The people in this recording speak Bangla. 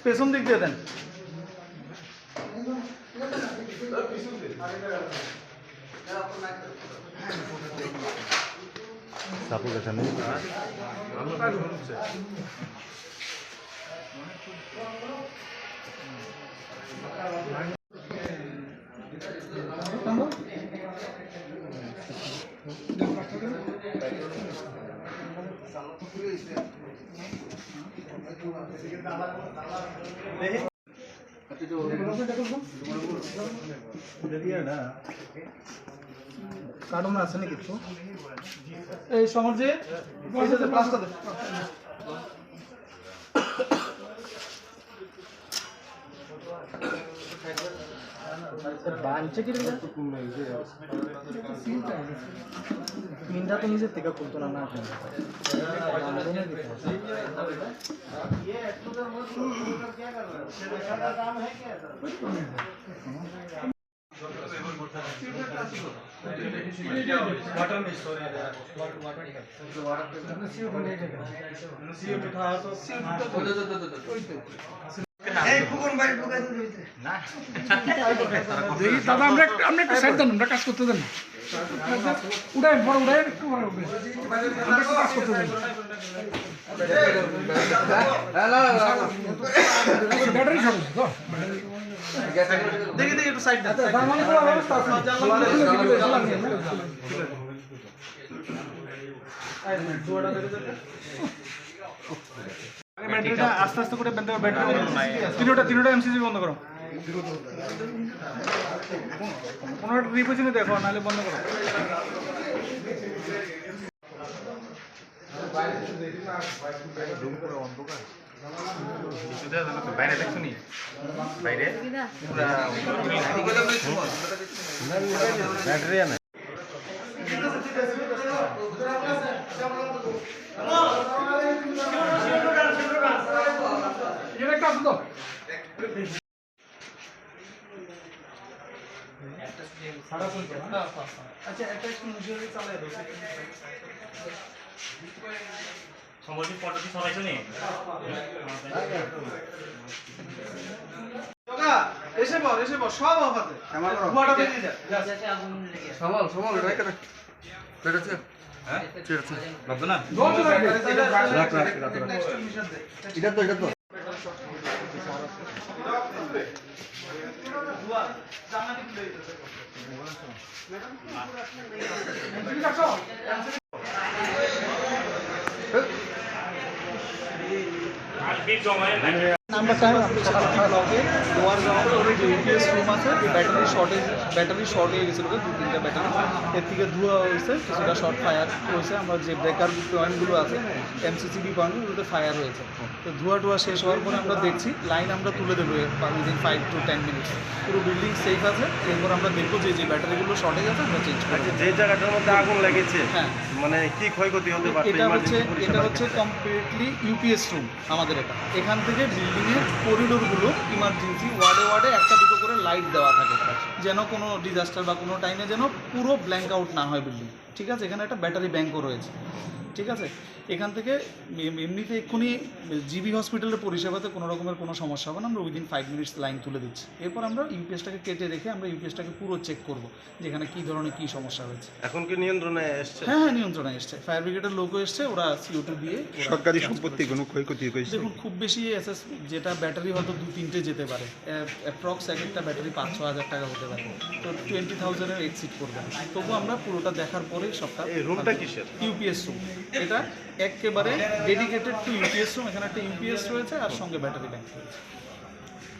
পেছন দিক দিয়ে দেন। সাপোর্ট এখানে কার্টুন আছে না কিছু এই সমাজে প্লাস্টার মিনটা তো নিজের থেকে খুলতো না দাদা আমরা একটু সাইড দেন, আমরা কাজ করতে দেন, উড়াই বড় উড়াই একটু কাজ করতে দেন। ব্যাটারি শর্ট তো দেখি একটু সাইড দেন। ব্যাটারিটা আস্তে আস্তে করে ব্যাটারি তিনটা এমসিসি বন্ধ করো, কোনো একটা রিপোজিনে দেখো, নাহলে বন্ধ করো। বাইরে দেখছো নি বাইরে ব্যাটারি আনে আচ্ছা একটা মুজিয়ে চালাই দাও। সম্বলপুর পদ্ধতি সবাইছো নি এসে বল সব অফ আছে ধোঁয়াটা বেরিয়ে যায়। সমল রাখ রাখ ঠিক আছে হ্যাঁ ঠিক আছে লাগবে না রাখ এটা তো আমরা চাই লোয়ার গ্রাউন্ডে ইউপিএস রুম আছে, ব্যাটারি শর্ট হয়ে গেছিলো 2-3টা ব্যাটারি, এর থেকে ধোঁয়া হয়েছে, কিছুটা শর্ট ফায়ার হয়েছে। আমরা যে ব্রেকার পয়েন্টগুলো আছে এমসিসিবি পয়েন্টগুলোতে ফায়ার হয়েছে। তো ধোঁয়া শেষ হওয়ার পরে আমরা দেখছি লাইন আমরা তুলে দেবো উইদিন 5 to 10 মিনিটস। পুরো বিল্ডিং সেফ আছে। এরপর আমরা দেখবো যে ব্যাটারিগুলো শর্টেজ আছে আমরা চেঞ্জ করবো। যে জায়গাটার মধ্যে আগুন লেগেছে হ্যাঁ মানে কি ক্ষয়ক্ষতি হতে পারে? এটা হচ্ছে কমপ্লিটলি ইউপিএস রুম আমাদের। এখান থেকে বিল্ডিংয়ের করিডোরগুলো ইমার্জেন্সি ওয়ার্ডে একটা দুটো করে লাইট দেওয়া থাকে, যেন কোনো ডিজাস্টার বা কোনো টাইমে যেন পুরো ব্ল্যাঙ্ক আউট না হয় বিল্ডিং। ঠিক আছে, এখানে একটা ব্যাটারি ব্যাঙ্কও রয়েছে। ঠিক আছে, এখান থেকে এমনিতে এক্ষুনি জিবি হসপিটালের পরিষেবাতে কোনো রকমের কোনো সমস্যা হবে না। আমরা উইদিন 5 মিনিটস লাইন তুলে দিচ্ছি। এরপর আমরা ইউপিএসটাকে কেটে রেখে আমরা ইউপিএসটাকে পুরো চেক করবো যে এখানে কী ধরনের কী সমস্যা হয়েছে। এখন কি নিয়ন্ত্রণে এসছে? হ্যাঁ নিয়ন্ত্রণে এসছে, ফায়ার ব্রিগেডের লোকও এসছে, ওরা CO2 দিয়ে। সরকারি সম্পত্তি কোনো ক্ষয়ক্ষতি হয়েছে? দেখুন খুব বেশি যেটা ব্যাটারি হয়তো 2-3টে যেতে পারে, অ্যাপ্রক্স একটা ব্যাটারি 5-6 হাজার টাকা হতে পারে, তো 20,000-এর এক্সিড করবে। তবু আমরা পুরোটা দেখার পরেই সবটা। এই রুমটা কিসের? UPS room. এটা একেবারে ডেডিকেটেড টু ইউপিএস রুম। এখানে একটা ইউপিএস রয়েছে আর সঙ্গে ব্যাটারি ব্যাংক রয়েছে।